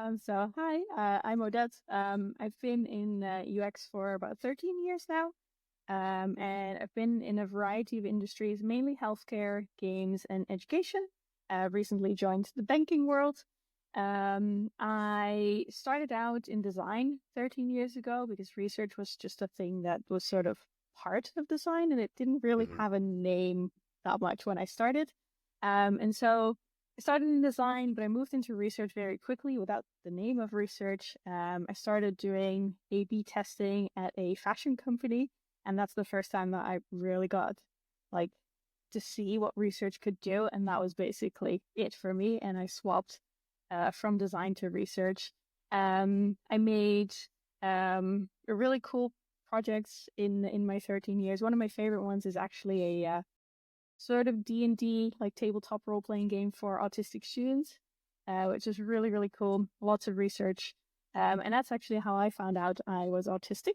Hi, I'm Odette. I've been in UX for about 13 years now, and I've been in a variety of industries, mainly healthcare, games, and education. Recently joined the banking world. I started out in design 13 years ago because research was just a thing that was sort of part of design, and it didn't really Mhm. have a name that much when I started. And so I started in design, but I moved into research very quickly without the name of research. I started doing A/B testing at a fashion company, and that's the first time that I really got like to see what research could do, and that was basically it for me. And I swapped from design to research. I made a really cool projects in my 13 years. One of my favorite ones is actually a sort of D&D, like tabletop role-playing game for autistic students, which is really, really cool. Lots of research. And that's actually how I found out I was autistic.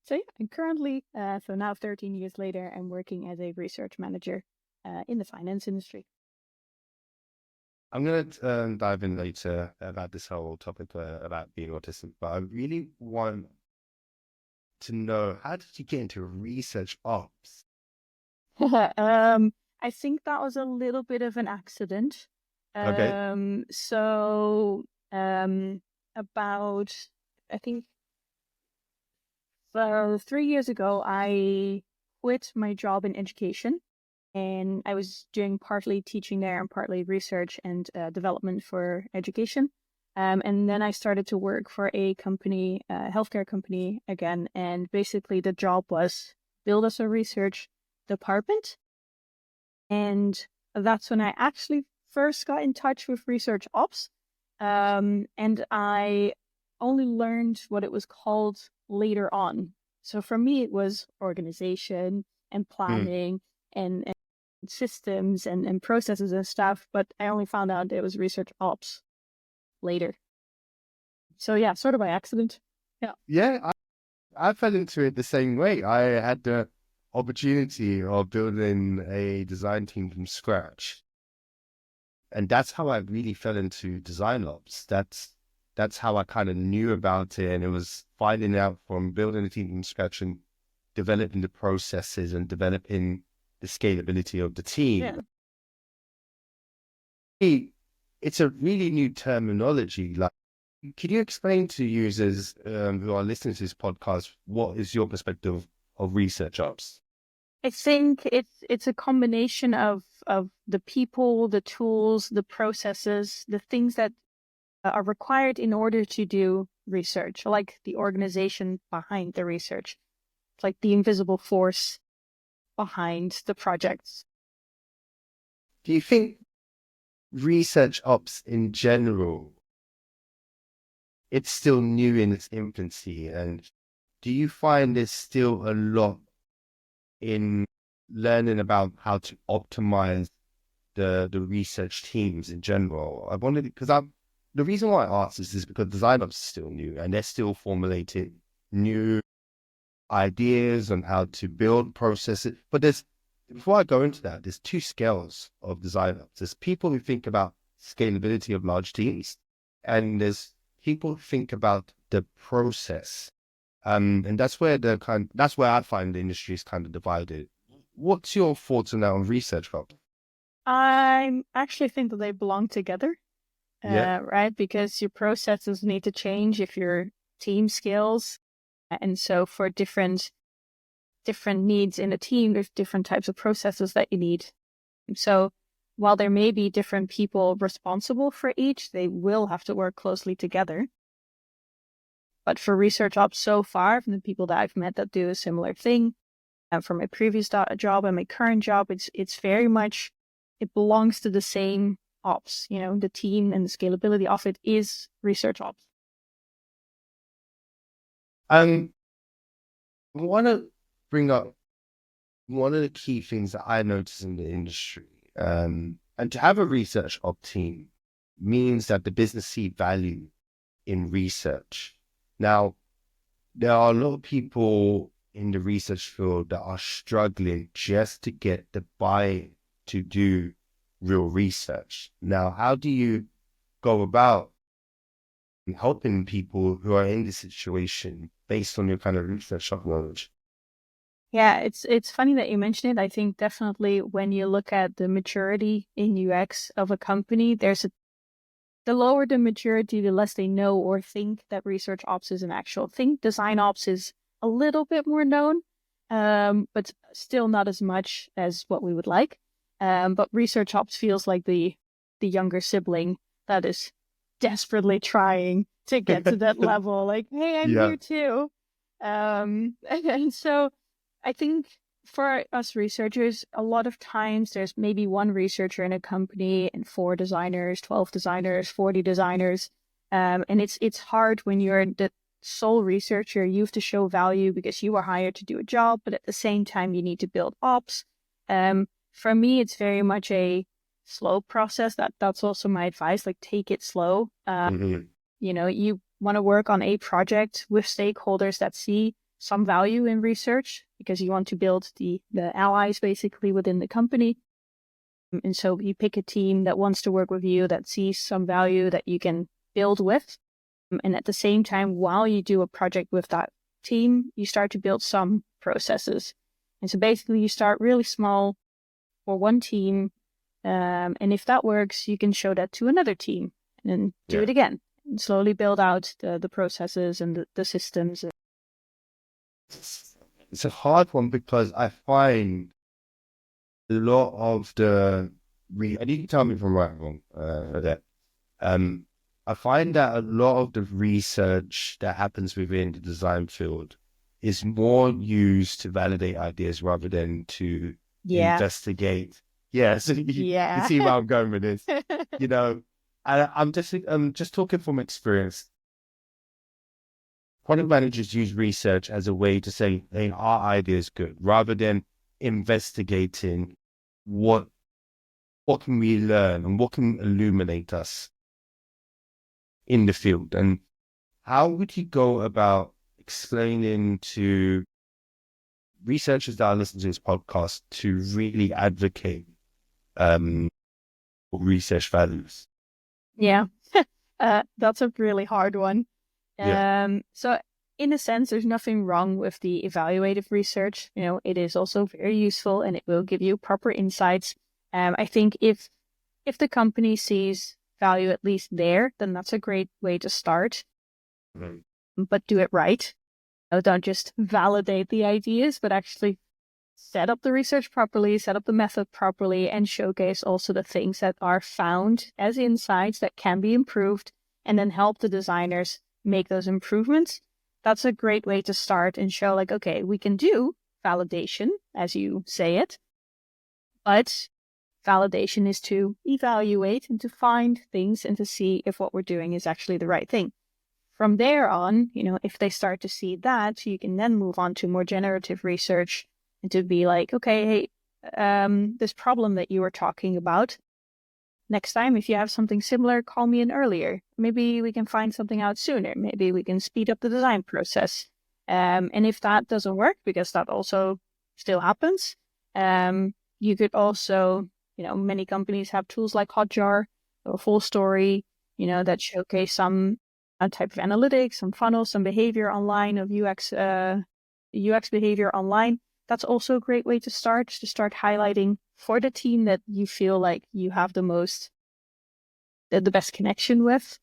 So yeah, I'm currently, so now 13 years later, I'm working as a research manager in the finance industry. I'm going to dive in later about this whole topic about being autistic, but I really want to know, how did you get into research ops? I think that was a little bit of an accident. Okay. So about, I think 3 years ago, I quit my job in education, and I was doing partly teaching there and partly research and development for education. And then I started to work for a company, a healthcare company again, and basically the job was build us a research department. And that's when I actually first got in touch with research ops. And I only learned what it was called later on. So for me, it was organization and Hmm. planning and systems and processes and stuff, but I only found out it was research ops later. So yeah, sort of by accident. Yeah. Yeah, I fell into it the same way. I had the opportunity of building a design team from scratch. And that's how I really fell into design ops. That's how I kind of knew about it. And it was finding out from building a team from scratch and developing the processes and developing the scalability of the Yeah. team. Hey, it's a really new terminology. Like, can you explain to users who are listening to this podcast, what is your perspective of research ops? I think it's a combination of the people, the tools, the processes, the things that are required in order to do research, like the organization behind the research. It's like the invisible force behind the projects. Do you think research ops in general, it's still new in its infancy? And do you find there's still a lot in learning about how to optimize the research teams in general? I wanted, because the reason why I asked this is because design ops is still new and they're still formulating new ideas on how to build processes. But before I go into that, there's two scales of design ops. There's people who think about scalability of large teams, and there's people who think about the process. And that's where I find the industry is kind of divided. What's your thoughts on that on research, Rob? I actually think that they belong together, Yeah. right? Because your processes need to change if your team scales. And so for different needs in a team, there's different types of processes that you need. So while there may be different people responsible for each, they will have to work closely together. But for research ops so far, from the people that I've met that do a similar thing, and from my previous job and my current job, it's very much, it belongs to the same ops. You know, the team and the scalability of it is research ops. I want to bring up one of the key things that I notice in the industry. And to have a research op team means that the business see value in research. Now, there are a lot of people in the research field that are struggling just to get the buy to do real research. Now, how do you go about helping people who are in this situation based on your kind of research knowledge? Yeah, it's funny that you mentioned it. I think definitely when you look at the maturity in UX of a company, the lower the maturity, the less they know or think that research ops is an actual thing. Design ops is a little bit more known, but still not as much as what we would like. But research ops feels like the younger sibling that is desperately trying to get to that level. Like, hey, I'm Yeah. here too. And so I think for us researchers, a lot of times there's maybe one researcher in a company and 4 designers, 12 designers, 40 designers. And it's hard when you're the sole researcher. You have to show value because you are hired to do a job, but at the same time, you need to build ops. For me, it's very much a slow process. That's also my advice. Like, take it slow. Mhm. You want to work on a project with stakeholders that see some value in research because you want to build the allies basically within the company. And so you pick a team that wants to work with you, that sees some value that you can build with. And at the same time, while you do a project with that team, you start to build some processes. And so basically you start really small for one team. And if that works, you can show that to another team and then do Yeah. it again and slowly build out the processes and the systems. It's a hard one because I find a lot of and you can tell me if I'm right or wrong, Odette. Um, I find that a lot of the research that happens within the design field is more used to validate ideas rather than to Yeah. investigate. Yeah, so you Yeah. see where I'm going with this. You know, I'm just talking from experience. Product managers use research as a way to say, hey, our idea is good, rather than investigating what can we learn and what can illuminate us in the field. And how would you go about explaining to researchers that are listening to this podcast to really advocate for research values? Yeah. That's a really hard one. Yeah. So in a sense, there's nothing wrong with the evaluative research. It is also very useful and it will give you proper insights. I think if the company sees value at least there, then that's a great way to start. Mhm. But do it right. Don't just validate the ideas, but actually set up the research properly, set up the method properly, and showcase also the things that are found as insights that can be improved, and then help the designers make those improvements. That's a great way to start and show like, okay, we can do validation, as you say it, but validation is to evaluate and to find things and to see if what we're doing is actually the right thing. From there on, if they start to see that, you can then move on to more generative research and to be like, okay, hey, this problem that you were talking about, next time, if you have something similar, call me in earlier. Maybe we can find something out sooner. Maybe we can speed up the design process. And if that doesn't work, because that also still happens, you could also, many companies have tools like Hotjar or Full Story, that showcase some type of analytics, some funnels, some behavior online of UX behavior online. That's also a great way to start highlighting for the team that you feel like you have the best connection with.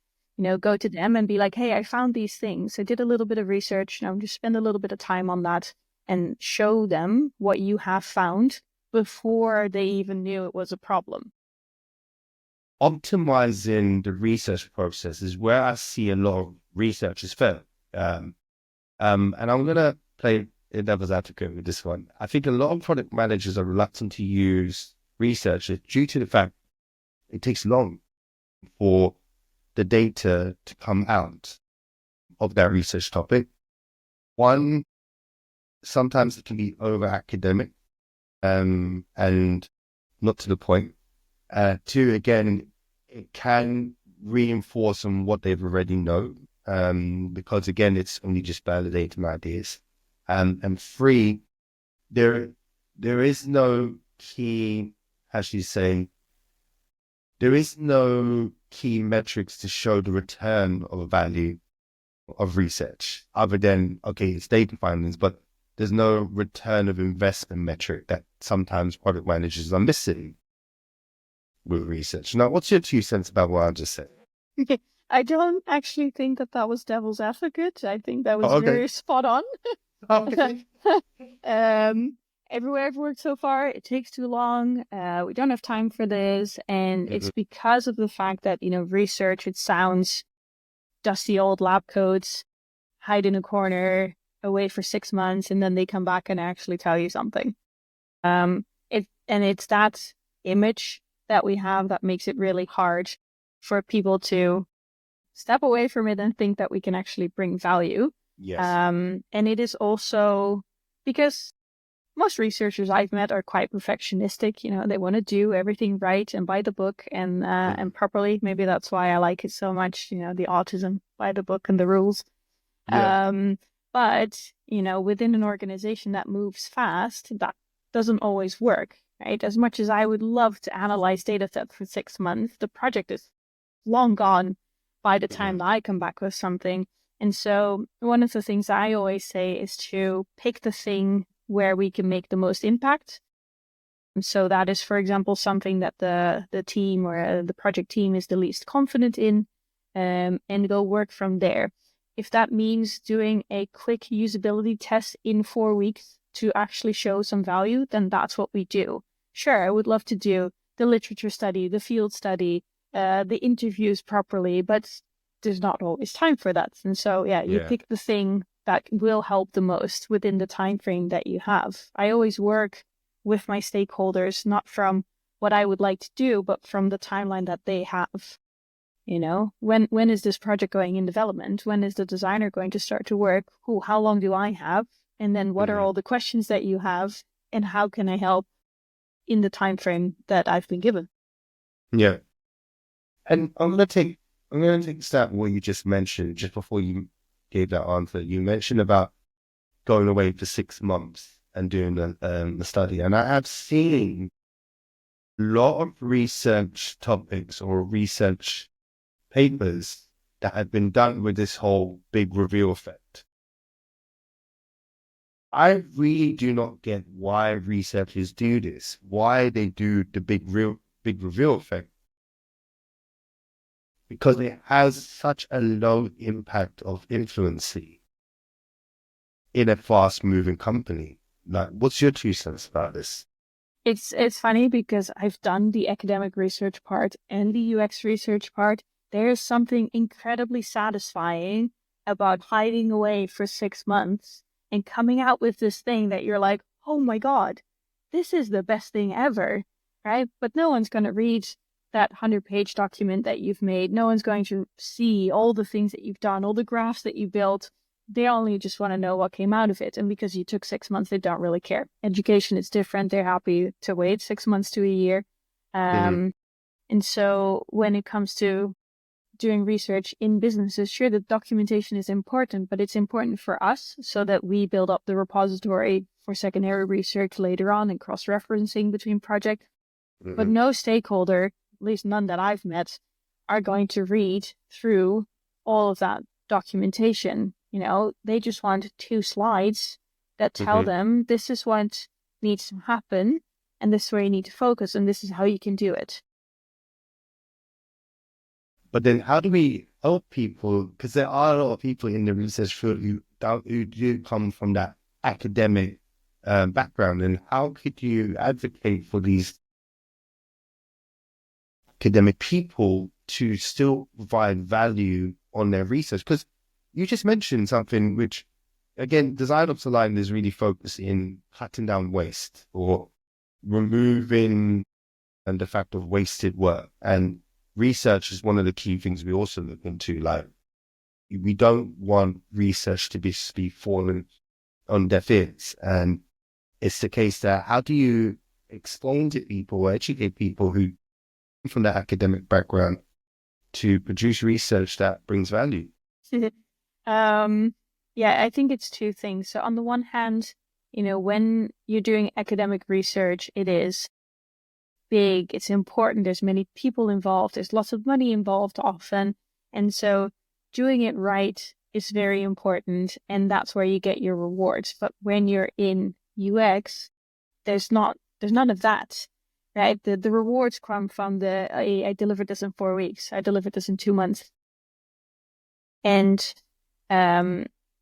Go to them and be like, hey, I found these things. I did a little bit of research. Just spend a little bit of time on that and show them what you have found before they even knew it was a problem. Optimizing the research process is where I see a lot of researchers fail. And I'm going to play devil's advocate with this one. I think a lot of product managers are reluctant to use researchers due to the fact it takes long for the data to come out of that research topic. One, sometimes it can be over academic and not to the point. Two, again, it can reinforce on what they've already know, because again, it's only just validating ideas. And three, there is no key, as you say, there is no key metrics to show the return of value of research other than, okay, it's data findings, but there's no return of investment metric that sometimes product managers are missing with research. Now, what's your 2 cents about what I just said? I don't actually think that that was devil's advocate. I think that was Oh, okay. very spot on. Okay. Everywhere I've worked so far, it takes too long. We don't have time for this. And Mhm. it's because of the fact that, research, it sounds dusty old lab codes, hide in a corner, away for 6 months, and then they come back and actually tell you something. It's that image that we have that makes it really hard for people to step away from it and think that we can actually bring value. Yes. And it is also because most researchers I've met are quite perfectionistic. They want to do everything right and by the book and properly. Maybe that's why I like it so much. The autism, by the book and the rules. Yeah. But within an organization that moves fast, that doesn't always work, right? As much as I would love to analyze data sets for 6 months, the project is long gone by the time that I come back with something. And so one of the things I always say is to pick the thing where we can make the most impact. And so that is, for example, something that the team or the project team is the least confident in, and go work from there. If that means doing a quick usability test in 4 weeks to actually show some value, then that's what we do. Sure, I would love to do the literature study, the field study, the interviews properly, but there's not always time for that. And so, you pick the thing that will help the most within the time frame that you have. I always work with my stakeholders, not from what I would like to do, but from the timeline that they have. When is this project going in development? When is the designer going to start to work? How long do I have? And then what are all the questions that you have? And how can I help in the time frame that I've been given? Yeah. And I'm gonna take a step what you just mentioned just before you gave that answer. You mentioned about going away for 6 months and doing the study, and I have seen a lot of research topics or research papers that have been done with this whole big reveal effect. I really do not get why researchers do this, why they do the big reveal effect, because it has such a low impact of influence in a fast moving company. Like, what's your 2 cents about this? It's funny because I've done the academic research part and the UX research part. There is something incredibly satisfying about hiding away for 6 months and coming out with this thing that you're like, oh my God, this is the best thing ever, right? But no one's going to read that 100-page document that you've made. No one's going to see all the things that you've done, all the graphs that you built. They only just want to know what came out of it. And because you took 6 months, they don't really care. Education is different. They're happy to wait 6 months to a year. And so when it comes to doing research in businesses, sure, the documentation is important, but it's important for us so that we build up the repository for secondary research later on and cross-referencing between projects. But no stakeholder, at least none that I've met, are going to read through all of that documentation. They just want 2 slides that tell them this is what needs to happen and this is where you need to focus and this is how you can do it. But then how do we help people? Because there are a lot of people in the research field who do come from that academic background. And how could you advocate for these academic people to still provide value on their research? Because you just mentioned something which, again, Design Ops Aligned is really focused in cutting down waste or removing the fact of wasted work. And research is one of the key things we also look into. Like, we don't want research to be falling on deaf ears. And it's the case that how do you explain to people or educate people who come from that academic background to produce research that brings value? I think it's 2 things. So on the one hand, when you're doing academic research, it is big, it's important, there's many people involved, there's lots of money involved often. And so doing it right is very important, and that's where you get your rewards. But when you're in UX, there's none of that, right? The rewards come from I delivered this in 4 weeks, I delivered this in 2 months. And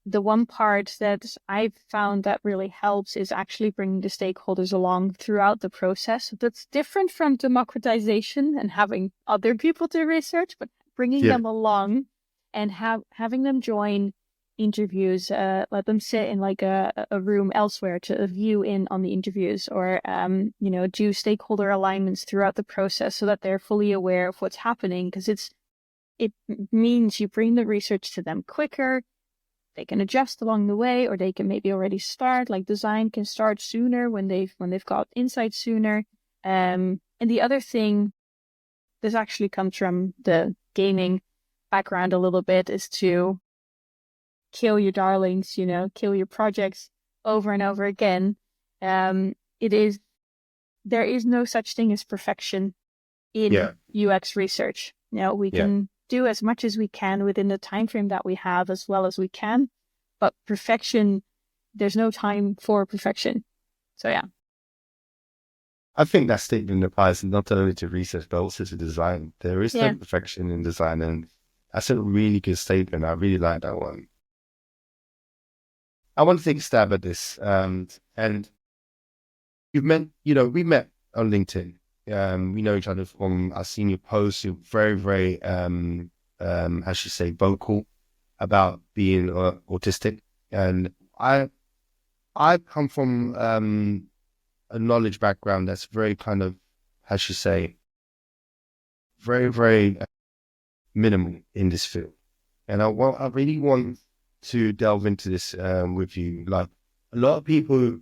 the one part that I've found that really helps is actually bringing the stakeholders along throughout the process. That's different from democratization and having other people do research, but bringing them along and having them join interviews, let them sit in like a room elsewhere to view in on the interviews, or do stakeholder alignments throughout the process so that they're fully aware of what's happening, because it means you bring the research to them quicker. They can adjust along the way, or they can maybe already start, like design can start sooner when they've got insights sooner. And the other thing, this actually comes from the gaming background a little bit, is to kill your darlings, kill your projects over and over again. There is no such thing as perfection in UX research. We can do as much as we can within the time frame that we have as well as we can, but perfection, there's no time for perfection. So I think that statement applies not only to research but also to design. There is no perfection in design, and that's a really good statement. I really like that one. I want to take a stab at this, and we met on LinkedIn. We know each other from our senior posts. You're very, very, I should say, vocal about being autistic. And I come from a knowledge background that's very kind of, I should say, very, very minimal in this field. And I really want to delve into this with you. Like, a lot of people,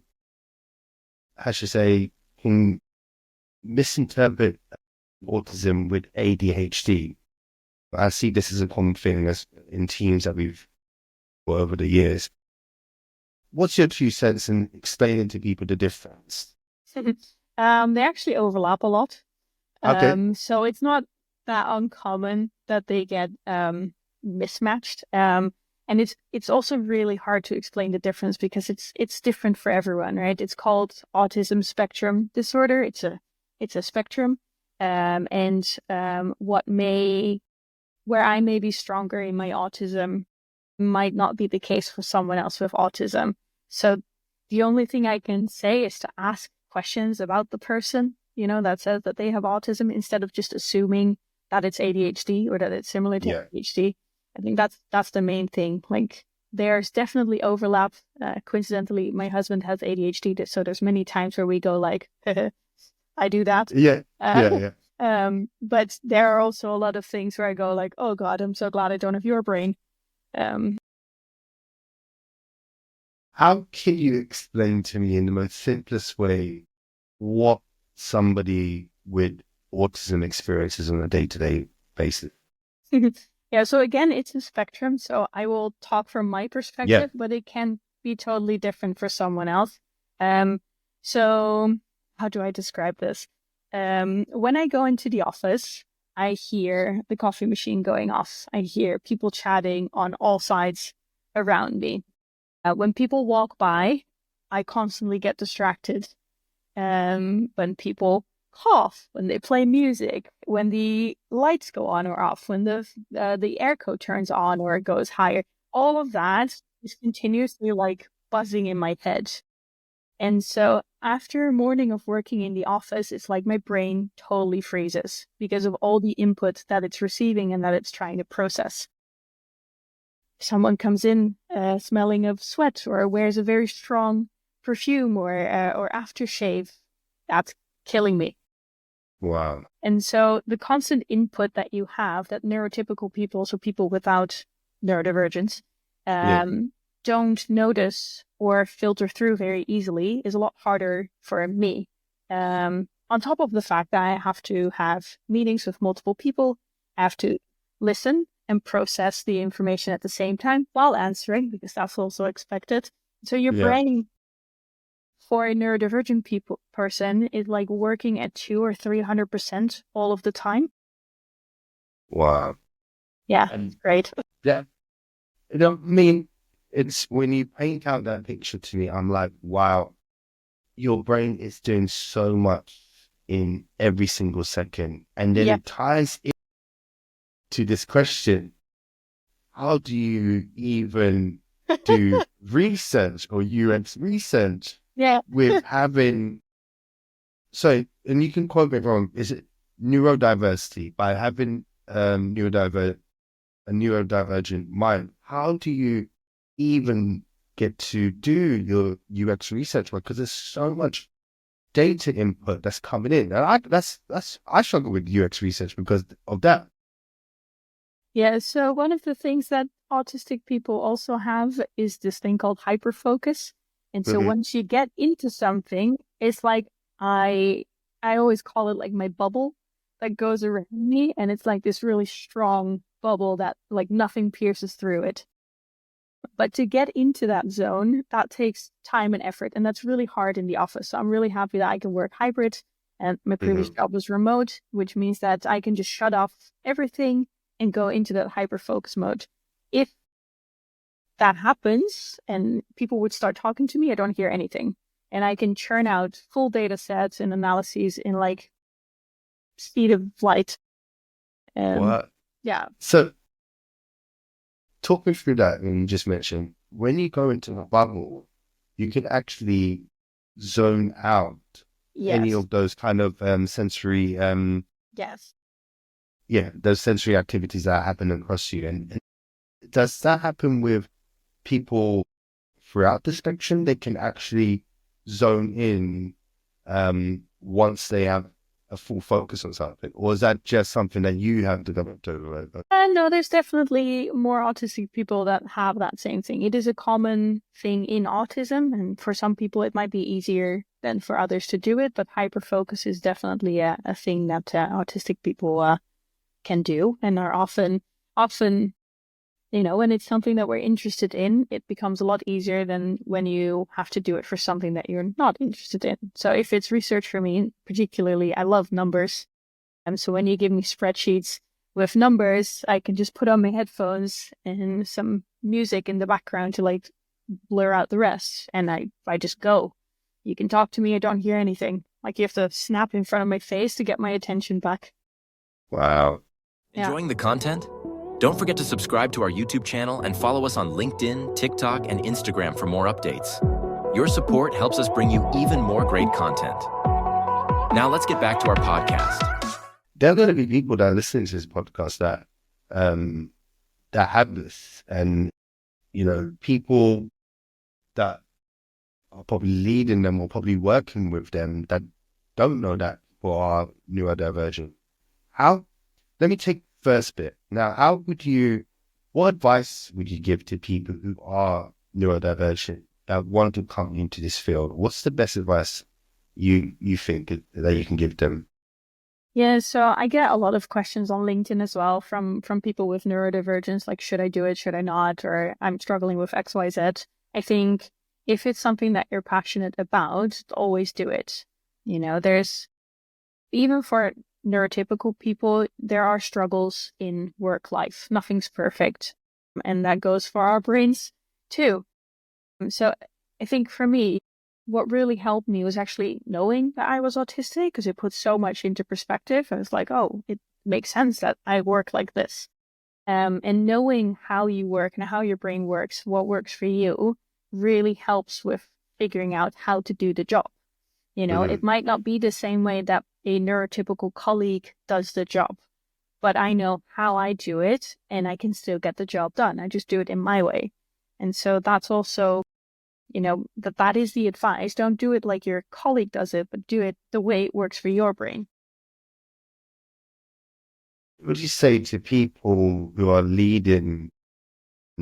I should say, can misinterpret autism with ADHD. I see this as a common thing in teams that we've worked over the years. What's your 2 cents in explaining to people the difference? They actually overlap a lot. Okay. So it's not that uncommon that they get mismatched. And it's also really hard to explain the difference because it's different for everyone, right? It's called autism spectrum disorder. It's a spectrum. Where I may be stronger in my autism might not be the case for someone else with autism. So the only thing I can say is to ask questions about the person, that says that they have autism, instead of just assuming that it's ADHD or that it's similar to ADHD. I think that's the main thing. Like, there's definitely overlap. Coincidentally, my husband has ADHD, so there's many times where we go like, I do that. But there are also a lot of things where I go like, oh God, I'm so glad I don't have your brain. How can you explain to me in the most simplest way what somebody with autism experiences on a day-to-day basis? So again, it's a spectrum. So I will talk from my perspective, but it can be totally different for someone else. So how do I describe this? When I go into the office, I hear the coffee machine going off. I hear people chatting on all sides around me. When people walk by, I constantly get distracted. When people cough, when they play music, when the lights go on or off, when the airco turns on or it goes higher, all of that is continuously like buzzing in my head. And so after a morning of working in the office, it's like my brain totally freezes because of all the input that it's receiving and that it's trying to process. Someone comes in smelling of sweat or wears a very strong perfume or aftershave, that's killing me. Wow. And so the constant input that you have, that neurotypical people, so people without neurodivergence, don't notice or filter through very easily, is a lot harder for me. On top of the fact that I have to have meetings with multiple people, I have to listen and process the information at the same time while answering, because that's also expected. So your brain for a neurodivergent person is like working at 200 or 300% all of the time. Wow. Yeah, And great. yeah, I mean, it's when you paint out that picture to me, I'm like, wow, your brain is doing so much in every single second. And then Yeah. it ties into this question: how do you even do research or UX research Yeah. with having, so, and you can quote me wrong, is it neurodiversity? By having a neurodivergent mind, how do you even get to do your UX research work? Because there's so much data input that's coming in, and I struggle with UX research because of that. Yeah, so one of the things that autistic people also have is this thing called hyperfocus. And so once you get into something, it's like I always call it like my bubble that goes around me, and it's like this really strong bubble that like nothing pierces through it. But to get into that zone, that takes time and effort, and that's really hard in the office. So I'm really happy that I can work hybrid, and my previous job was remote, which means that I can just shut off everything and go into that hyper focus mode. If that happens and people would start talking to me, I don't hear anything. And I can churn out full data sets and analyses in like speed of light. What? Yeah. So talk me through that. And you just mentioned when you go into the bubble, you can actually zone out any Yes. of those kind of sensory Yes. those sensory activities that happen across you. And does that happen with people throughout the spectrum? They can actually zone in once they have a full focus on something, or is that just something that you have developed over? No, there's definitely more autistic people that have that same thing. It is a common thing in autism, and for some people it might be easier than for others to do it, but hyperfocus is definitely a thing that autistic people can do and are often, when it's something that we're interested in, it becomes a lot easier than when you have to do it for something that you're not interested in. So if it's research for me, particularly, I love numbers. And so when you give me spreadsheets with numbers, I can just put on my headphones and some music in the background to like blur out the rest. And I just go. You can talk to me, I don't hear anything. Like you have to snap in front of my face to get my attention back. Wow. Enjoying the content? Don't forget to subscribe to our YouTube channel and follow us on LinkedIn, TikTok, and Instagram for more updates. Your support helps us bring you even more great content. Now let's get back to our podcast. There are going to be people that are listening to this podcast that have this, and people that are probably leading them or probably working with them that don't know that people are neurodivergent. Let me take the first bit. Now, what advice would you give to people who are neurodivergent that want to come into this field? What's the best advice you think that you can give them? Yeah, so I get a lot of questions on LinkedIn as well from people with neurodivergence, like, should I do it, should I not, or I'm struggling with XYZ. I think if it's something that you're passionate about, always do it. There's, even for neurotypical people, there are struggles in work life. Nothing's perfect. And that goes for our brains too. So I think for me, what really helped me was actually knowing that I was autistic, because it put so much into perspective. I was like, oh, it makes sense that I work like this. And knowing how you work and how your brain works, what works for you, really helps with figuring out how to do the job. It might not be the same way that a neurotypical colleague does the job, but I know how I do it and I can still get the job done. I just do it in my way. And so that's also, that is the advice. Don't do it like your colleague does it, but do it the way it works for your brain. What would you say to people who are leading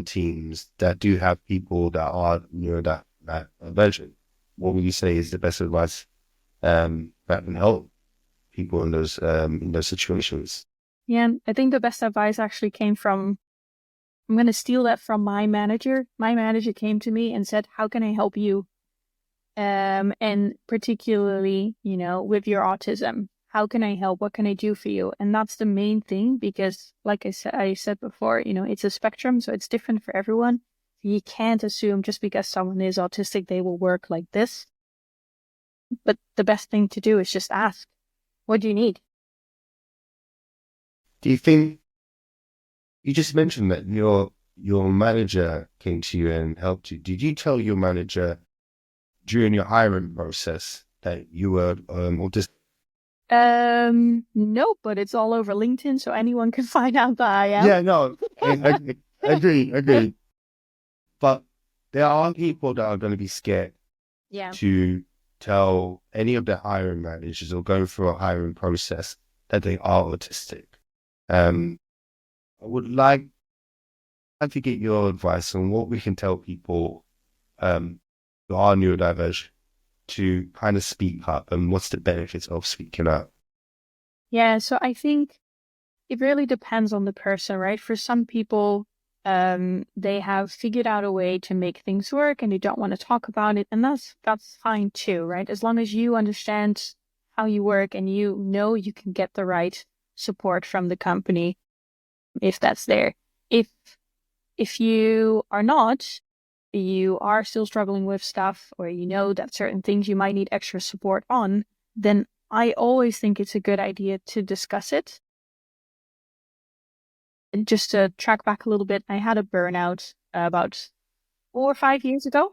teams that do have people that are neurodivergent? What would you say is the best advice that can help people in those situations? Yeah, I think the best advice actually came from, I'm going to steal that from my manager. My manager came to me and said, how can I help you? And particularly, with your autism. How can I help? What can I do for you? And that's the main thing, because like I said before, it's a spectrum, so it's different for everyone. You can't assume just because someone is autistic, they will work like this. But the best thing to do is just ask, what do you need? Do you think, you just mentioned that your manager came to you and helped you. Did you tell your manager during your hiring process that you were autistic? No, but it's all over LinkedIn, so anyone can find out that I am. Yeah, no, I agree. But there are people that are going to be scared to tell any of the hiring managers or going through a hiring process that they are autistic. I would like to get your advice on what we can tell people who are neurodivergent to kind of speak up, and what's the benefits of speaking up? Yeah, so I think it really depends on the person, right? For some people, they have figured out a way to make things work and they don't want to talk about it. And that's fine too, right? As long as you understand how you work and you know you can get the right support from the company, if that's there. If you are not, you are still struggling with stuff, or you know that certain things you might need extra support on, then I always think it's a good idea to discuss it. And just to track back a little bit, I had a burnout about 4 or 5 years ago.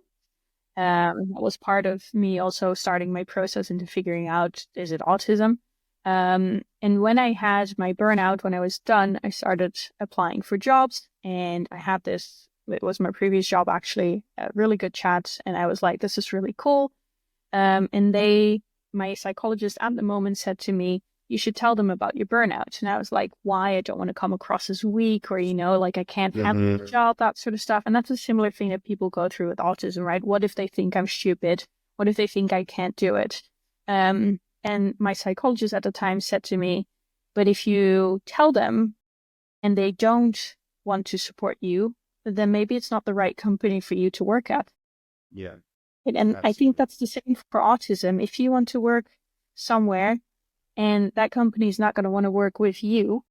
That was part of me also starting my process into figuring out, is it autism? And when I had my burnout, when I was done, I started applying for jobs, and I had this, it was my previous job actually, a really good chat, and I was like, this is really cool. And my psychologist at the moment said to me, you should tell them about your burnout. And I was like, why? I don't want to come across as weak, or, like I can't handle the job, that sort of stuff. And that's a similar thing that people go through with autism, right? What if they think I'm stupid? What if they think I can't do it? And my psychologist at the time said to me, but if you tell them and they don't want to support you, then maybe it's not the right company for you to work at. Yeah. And absolutely. I think that's the same for autism. If you want to work somewhere and that company is not going to want to work with you,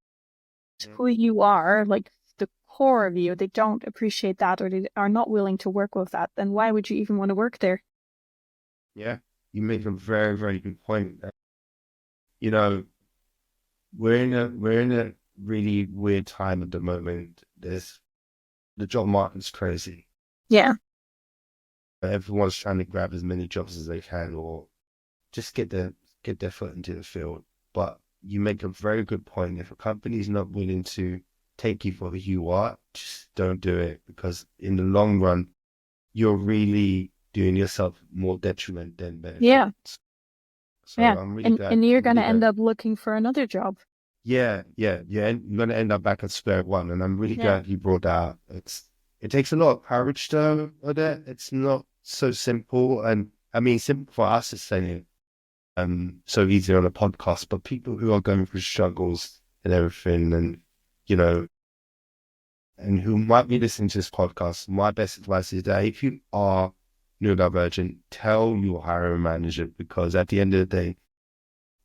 who you are, like the core of you, they don't appreciate that, or they are not willing to work with that, then why would you even want to work there? Yeah, you make a very, very good point. We're in a really weird time at the moment. The job market's crazy. Yeah. Everyone's trying to grab as many jobs as they can, or just get their foot into the field. But you make a very good point. If a company's not willing to take you for who you are, just don't do it, because in the long run, you're really doing yourself more detriment than benefit. Yeah. So yeah. I'm really glad. And you're going to end up looking for another job. Yeah. You're going to end up back at square one. And I'm really glad you brought that up. It takes a lot of courage though, Odette. It's not so simple. And I mean, simple for us to say it, so easy on a podcast, but people who are going through struggles and everything, and, and who might be listening to this podcast, my best advice is that if you are neurodivergent, tell your hiring manager, because at the end of the day,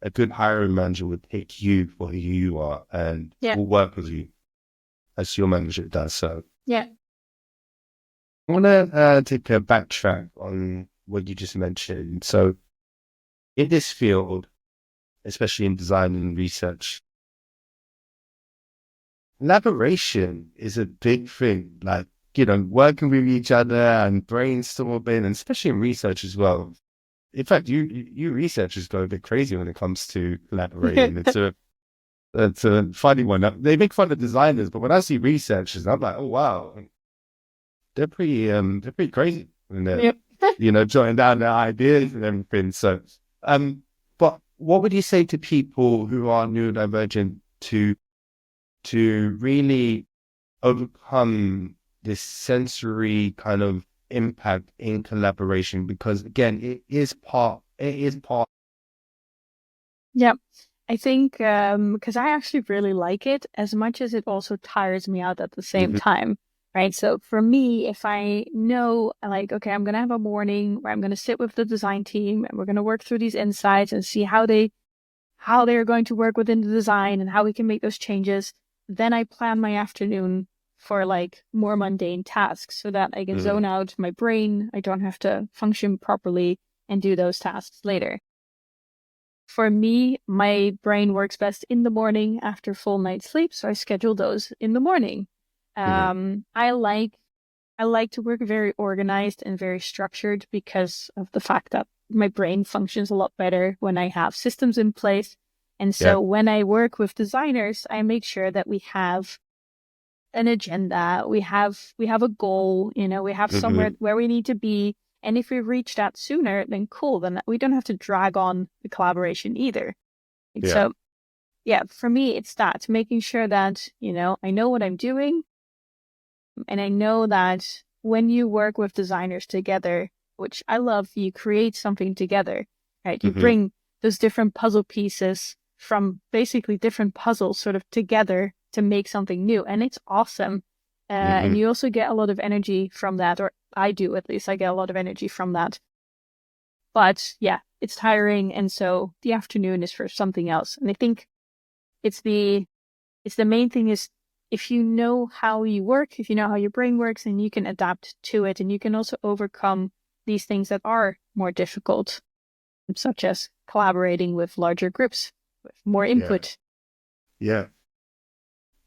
a good hiring manager would pick you for who you are and will work with you as your manager does. So yeah. I want to take a backtrack on what you just mentioned. So in this field, especially in design and research, collaboration is a big thing. Like, working with each other and brainstorming, and especially in research as well. In fact, you researchers go a bit crazy when it comes to collaborating. It's a funny one. They make fun of designers, but when I see researchers, I'm like, oh wow, they're pretty crazy when they're jotting down their ideas and everything. So, but what would you say to people who are neurodivergent to really overcome this sensory kind of impact in collaboration? Because again, it is part. Yeah, I think because I actually really like it, as much as it also tires me out at the same time. right? So for me, if I know, like, okay, I'm going to have a morning where I'm going to sit with the design team and we're going to work through these insights and see how they're going to work within the design and how we can make those changes, then I plan my afternoon for like more mundane tasks so that I can zone out my brain. I don't have to function properly and do those tasks later. For me, my brain works best in the morning after full night's sleep, so I schedule those in the morning. I like to work very organized and very structured because of the fact that my brain functions a lot better when I have systems in place. And so when I work with designers, I make sure that we have an agenda, we have a goal, we have somewhere where we need to be. And if we reach that sooner, then cool, then we don't have to drag on the collaboration either. So for me, it's that, making sure that, I know what I'm doing. And I know that when you work with designers together, which I love, you create something together, right? You bring those different puzzle pieces from basically different puzzles sort of together to make something new. And it's awesome. And you also get a lot of energy from that, or I do, at least I get a lot of energy from that. But yeah, it's tiring. And so the afternoon is for something else. And I think it's the main thing is, if you know how you work, if you know how your brain works, and you can adapt to it, and you can also overcome these things that are more difficult, such as collaborating with larger groups, with more input. Yeah.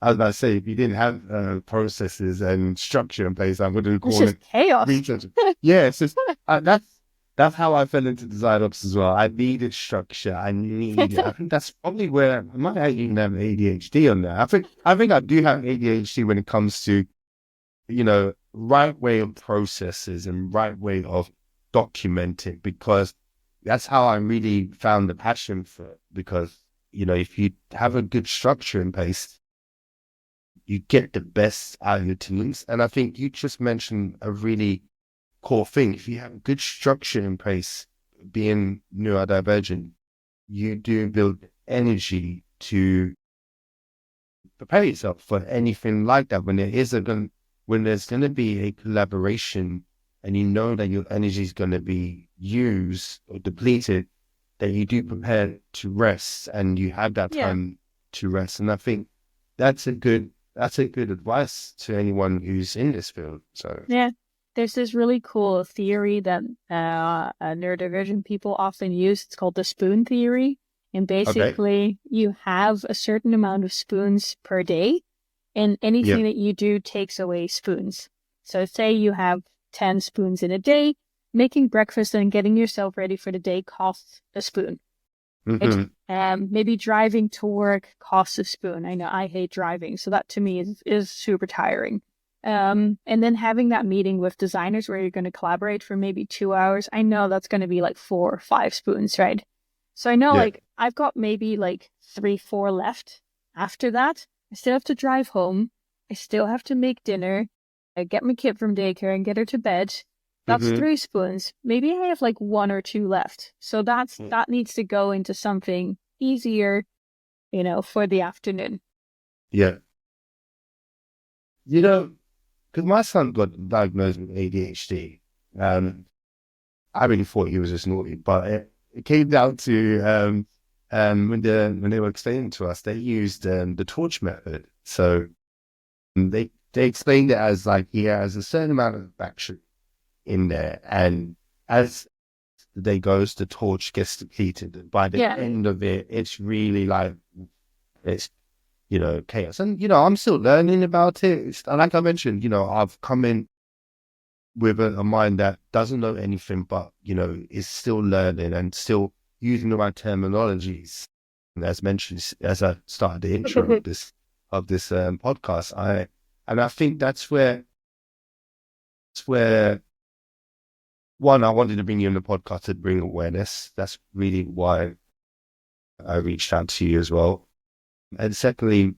I was about to say, if you didn't have processes and structure in place, I wouldn't call it chaos. Research. Yeah, it's just, that's how I fell into design ops as well. I needed structure. I think that's probably where I might even have ADHD on that. I think I do have ADHD when it comes to, right way of processes and right way of documenting, because that's how I really found the passion for it. Because, if you have a good structure in place, you get the best out of your teams. And I think you just mentioned a really core thing. If you have good structure in place, being neurodivergent, you do build energy to prepare yourself for anything like that. When there's going to be a collaboration, and you know that your energy is going to be used or depleted, that you do prepare to rest, and you have that time to rest. And I think that's a good advice to anyone who's in this field. So there's this really cool theory that neurodivergent people often use. It's called the spoon theory. And basically, you have a certain amount of spoons per day, and anything that you do takes away spoons. So say you have 10 spoons in a day, making breakfast and getting yourself ready for the day costs a spoon. Maybe driving to work costs a spoon. I know I hate driving, so that to me is super tiring. And then having that meeting with designers where you're going to collaborate for maybe 2 hours, I know that's going to be like 4 or 5 spoons, right? So I know like I've got maybe like 3-4 left. After that, I still have to drive home. I still have to make dinner. I get my kid from daycare and get her to bed. That's 3 spoons. Maybe I have like 1 or 2 left. So that needs to go into something easier, for the afternoon. Yeah. Because my son got diagnosed with ADHD. I really thought he was just naughty, but it came down to when they were explaining to us, they used the torch method. So they explained it as like he has a certain amount of battery in there, and as the day goes, the torch gets depleted. By the end of it, it's really like it's chaos. And I'm still learning about it. Like I mentioned, I've come in with a mind that doesn't know anything, but is still learning and still using the right terminologies. And as mentioned, as I started the intro of this podcast, I think that's where one, I wanted to bring you on the podcast to bring awareness. That's really why I reached out to you as well. And secondly,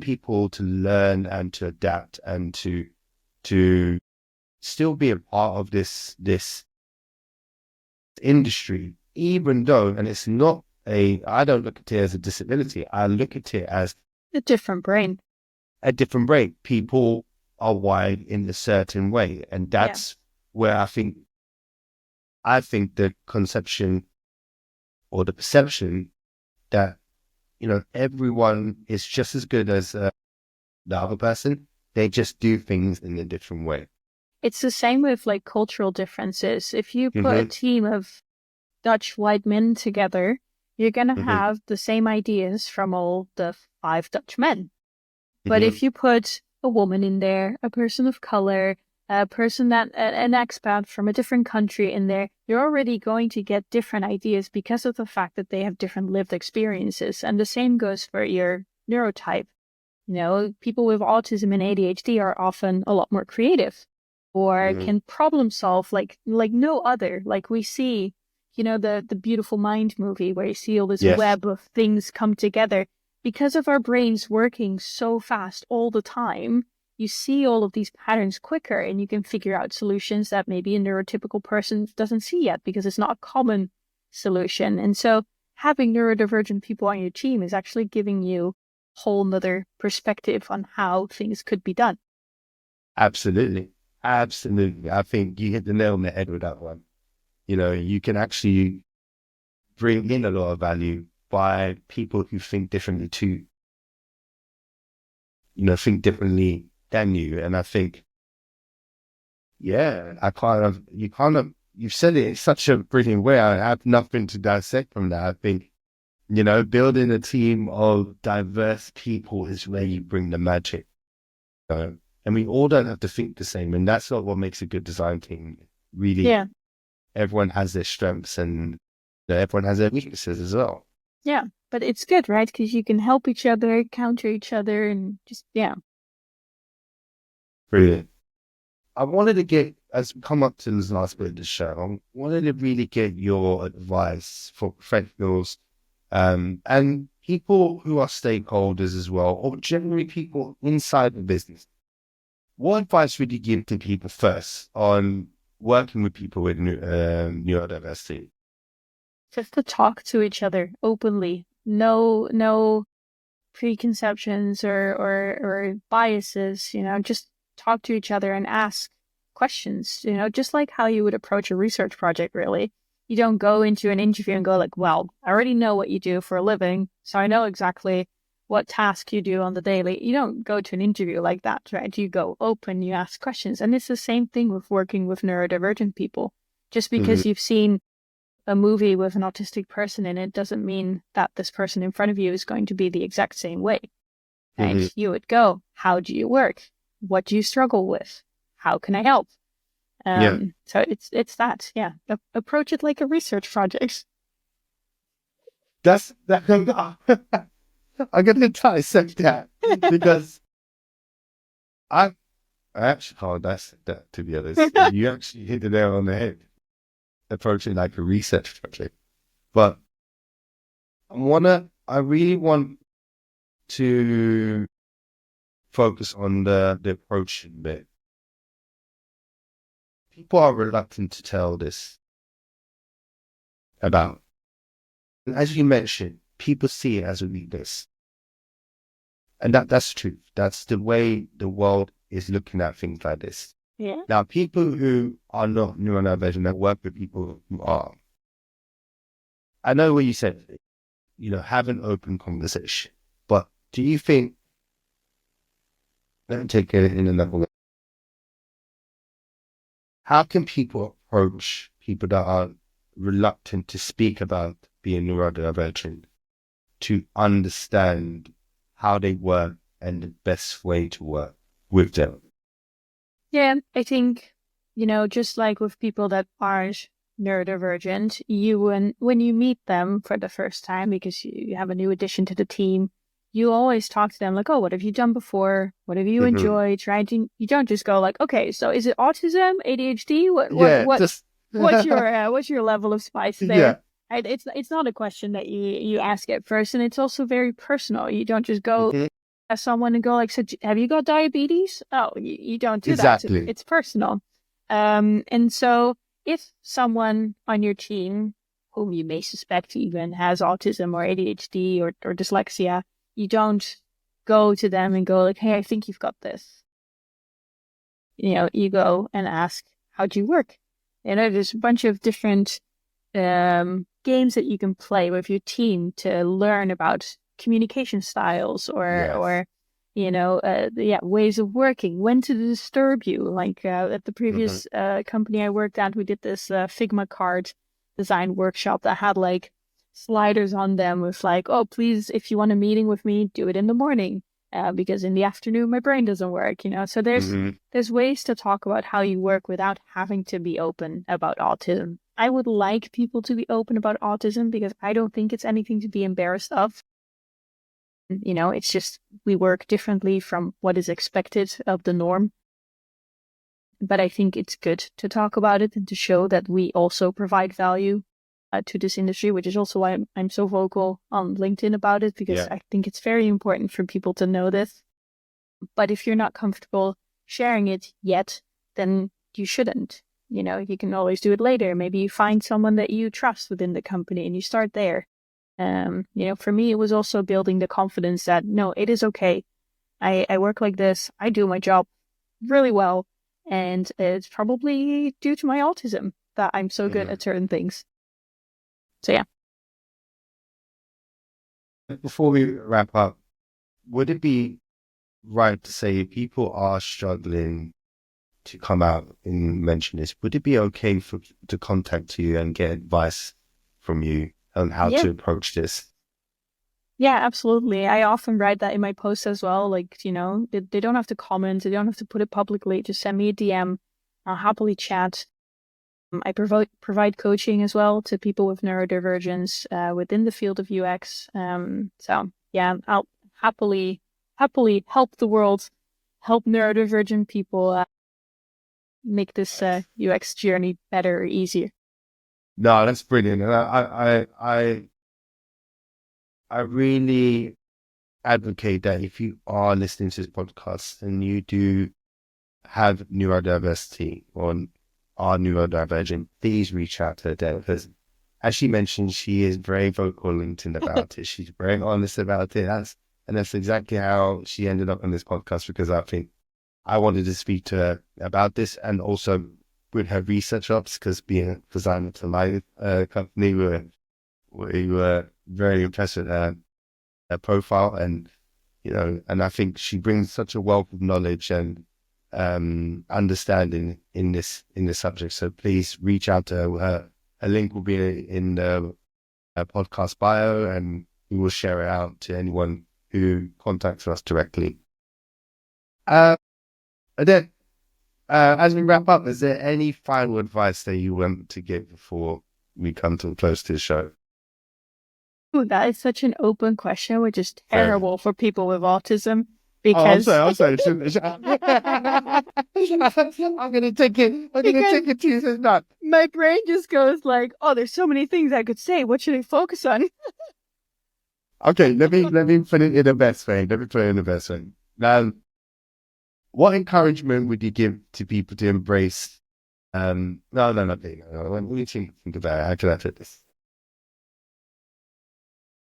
people to learn and to adapt and to still be a part of this industry, even though, and it's not I don't look at it as a disability. I look at it as a different brain. People are wired in a certain way. And that's where I think the conception or the perception that, everyone is just as good as the other person. They just do things in a different way. It's the same with like cultural differences. If you put a Mm-hmm. team of Dutch white men together, you're going to Mm-hmm. have the same ideas from all the 5 Dutch men. But Mm-hmm. if you put a woman in there, a person of color, a person an expat from a different country in there, you're already going to get different ideas because of the fact that they have different lived experiences. And the same goes for your neurotype. People with autism and ADHD are often a lot more creative or Mm-hmm. can problem solve like no other. Like we see, the Beautiful Mind movie where you see all this Yes. web of things come together. Because of our brains working so fast all the time, you see all of these patterns quicker and you can figure out solutions that maybe a neurotypical person doesn't see yet because it's not a common solution. And so having neurodivergent people on your team is actually giving you a whole nother perspective on how things could be done. Absolutely. Absolutely. I think you hit the nail on the head with that one. You can actually bring in a lot of value by people who think differently too. Think differently than you. And I think, you've said it in such a brilliant way. I have nothing to dissect from that. I think, building a team of diverse people is where you bring the magic. And we all don't have to think the same. And that's not what makes a good design team. Really, everyone has their strengths and everyone has their weaknesses as well. Yeah, but it's good, right? Because you can help each other, counter each other, and just, Brilliant. I wanted to get, as we come up to this last bit of the show, I wanted to really get your advice for professionals and people who are stakeholders as well, or generally people inside the business. What advice would you give to people first on working with people with neurodiversity? just to talk to each other openly. No preconceptions or biases, just talk to each other and ask questions, just like how you would approach a research project, really. You don't go into an interview and go like, well, I already know what you do for a living, so I know exactly what task you do on the daily. You don't go to an interview like that, right? You go open, you ask questions. And it's the same thing with working with neurodivergent people. Just because you've seen a movie with an autistic person in it doesn't mean that this person in front of you is going to be the exact same way. Right? You would go, how do you work? What do you struggle with? How can I help? So it's that, approach it like a research project. That's that. I'm gonna dissect that because I actually can't dissect that, to be honest. You actually hit the nail on the head. Approaching like a research project, but I really want to focus on the approach bit. People are reluctant to tell this about. And as you mentioned, people see it as a weakness. And that's true. That's the way the world is looking at things like this. Yeah. Now, people who are not neurodivergent that work with people who are, I know what you said, have an open conversation. But do you think, let me take it in another way. How can people approach people that are reluctant to speak about being neurodivergent to understand how they work and the best way to work with them? Yeah, I think, just like with people that aren't neurodivergent, when you meet them for the first time, because you have a new addition to the team, you always talk to them like, oh, what have you done before? What have you enjoyed? Right? You don't just go like, okay, so is it autism, ADHD? What's your level of spice there? Yeah. Right? It's not a question that you ask at first, and it's also very personal. You don't just go as someone and go like, so have you got diabetes? Oh, you don't do Exactly. that. It's personal. And so if someone on your team whom you may suspect even has autism or ADHD or dyslexia, you don't go to them and go like, hey, I think you've got this. you go and ask, how do you work? There's a bunch of different games that you can play with your team to learn about communication styles or ways of working, when to disturb you. Like at the previous company I worked at, we did this Figma card design workshop that had like sliders on them with like, oh, please, if you want a meeting with me, do it in the morning. Because in the afternoon my brain doesn't work, So there's ways to talk about how you work without having to be open about autism. I would like people to be open about autism because I don't think it's anything to be embarrassed of. It's just we work differently from what is expected of the norm. But I think it's good to talk about it and to show that we also provide value to this industry, which is also why I'm so vocal on LinkedIn about it, because I think it's very important for people to know this. But if you're not comfortable sharing it yet, then you shouldn't. You can always do it later. Maybe you find someone that you trust within the company and you start there. For me, it was also building the confidence that, no, it is okay. I work like this. I do my job really well. And it's probably due to my autism that I'm so good at certain things. So, yeah. Before we wrap up, would it be right to say if people are struggling to come out and mention this, would it be okay to contact you and get advice from you on how to approach this? Yeah, absolutely. I often write that in my posts as well. Like, they don't have to comment. They don't have to put it publicly. Just send me a DM. I'll happily chat. I provide coaching as well to people with neurodivergence within the field of UX. So yeah, I'll happily help the world, help neurodivergent people make this UX journey better or easier. No, that's brilliant. And I really advocate that if you are listening to this podcast and you do have neurodiversity or are neurodivergent, please reach out to Odette, because as she mentioned, she is very vocal on LinkedIn about it. She's very honest about it. That's exactly how she ended up on this podcast, because I think I wanted to speak to her about this, and also with her ResearchOps, because being a designer to my company, we were very impressed with her profile, and and I think she brings such a wealth of knowledge and understanding in this subject. So please reach out to her. A link will be in the podcast bio, and we will share it out to anyone who contacts us directly. Odette, as we wrap up, is there any final advice that you want to give before we come to close to the show? Ooh, that is such an open question, which is terrible for people with autism. Because I'm sorry. I'm gonna take it to you. Not. My brain just goes like, oh, there's so many things I could say. What should I focus on? Okay, let me put it in the best way. Now, what encouragement would you give to people to embrace? No. Let me think about it. How can I put this?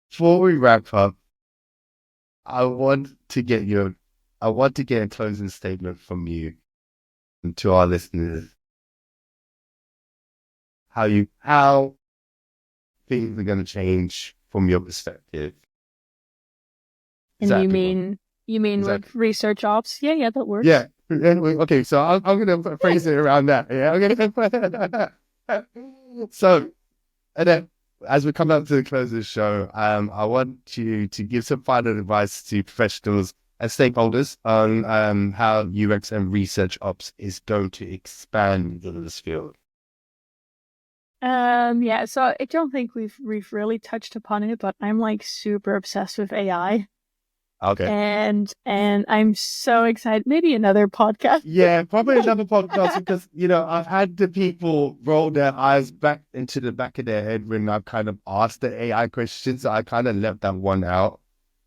Before we wrap up, I want to get a closing statement from you and to our listeners. How things are going to change from your perspective. And you mean with ResearchOps? Yeah, that works. Yeah. Okay, so I'm going to phrase it around that. Yeah. Okay. So, and then, as we come up to the close of the show, I want you to give some final advice to professionals and stakeholders on how UX and ResearchOps is going to expand in this field. Yeah, so I don't think we've really touched upon it, but I'm like super obsessed with AI. Okay. And I'm so excited. Maybe another podcast. Yeah, probably another podcast, because, I've had the people roll their eyes back into the back of their head when I've kind of asked the AI questions. So I kind of left that one out,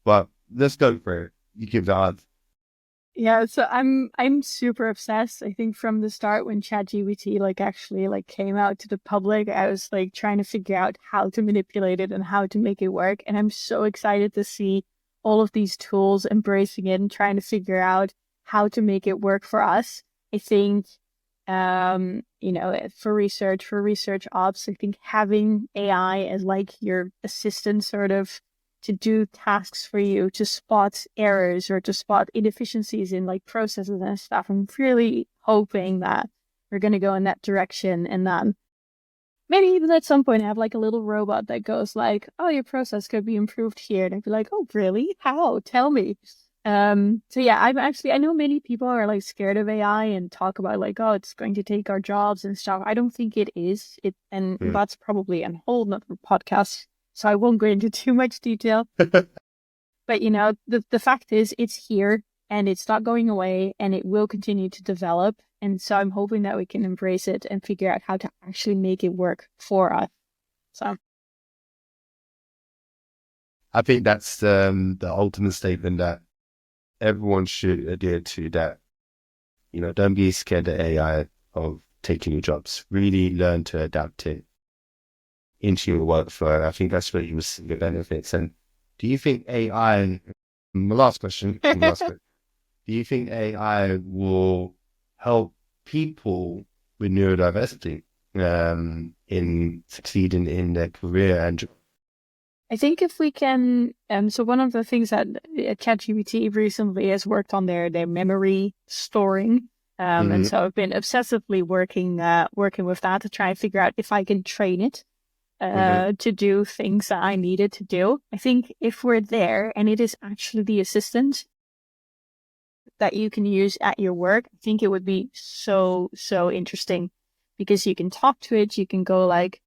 but let's go for it. You give the answer. Yeah, so I'm super obsessed. I think from the start when ChatGPT actually came out to the public, I was trying to figure out how to manipulate it and how to make it work. And I'm so excited to see all of these tools embracing it and trying to figure out how to make it work for us. I think, for research ops, I think having AI as like your assistant sort of to do tasks for you, to spot errors or to spot inefficiencies in like processes and stuff. I'm really hoping that we're going to go in that direction, and that maybe even at some point have like a little robot that goes like, oh, your process could be improved here. And I'd be like, oh, really? How? Tell me. So yeah, I know many people are like scared of AI and talk about like, oh, it's going to take our jobs and stuff. I don't think it is. And that's probably a whole nother podcast. So I won't go into too much detail. But the fact is it's here and it's not going away and it will continue to develop. And so I'm hoping that we can embrace it and figure out how to actually make it work for us. So I think that's the ultimate statement that everyone should adhere to, that, don't be scared of AI, of taking your jobs. Really learn to adapt it into your workflow. And I think that's where you will see the benefits. And do you think AI, my last question, do you think AI will help people with neurodiversity in succeeding in their career? And I think if we can, so one of the things that ChatGPT recently has worked on their memory storing. And so I've been obsessively working with that to try and figure out if I can train it to do things that I needed to do. I think if we're there and it is actually the assistant that you can use at your work, I think it would be so interesting, because you can talk to it. You can go like,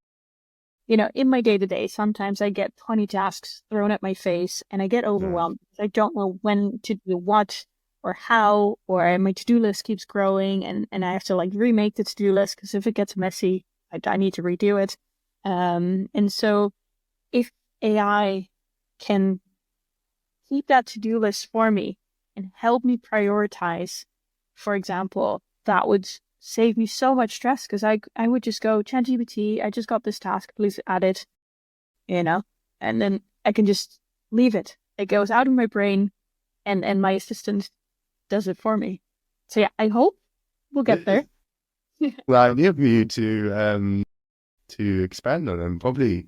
in my day-to-day, sometimes I get 20 tasks thrown at my face and I get overwhelmed. I don't know when to do what or how, or my to-do list keeps growing and I have to like remake the to-do list because if it gets messy, I need to redo it. And so if AI can keep that to-do list for me and help me prioritize, for example, that would save me so much stress, because I would just go, ChatGPT, I just got this task, please add it, and then I can just leave it. It goes out of my brain and my assistant does it for me. So yeah, I hope we'll get there. Well, I need you to expand on them. Probably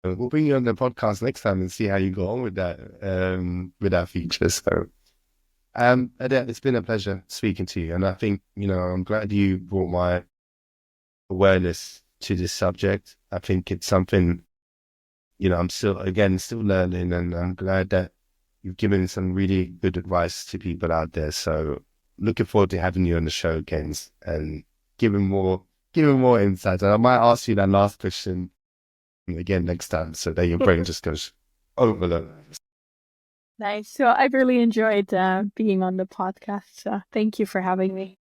we'll bring you on the podcast next time and see how you go on with that feature. So Odette, it's been a pleasure speaking to you. And I think, I'm glad you brought my awareness to this subject. I think it's something, I'm still learning, and I'm glad that you've given some really good advice to people out there. So looking forward to having you on the show again and giving more insights. And I might ask you that last question again next time, so that your brain just goes overload. Nice. So I've really enjoyed being on the podcast. So thank you for having me.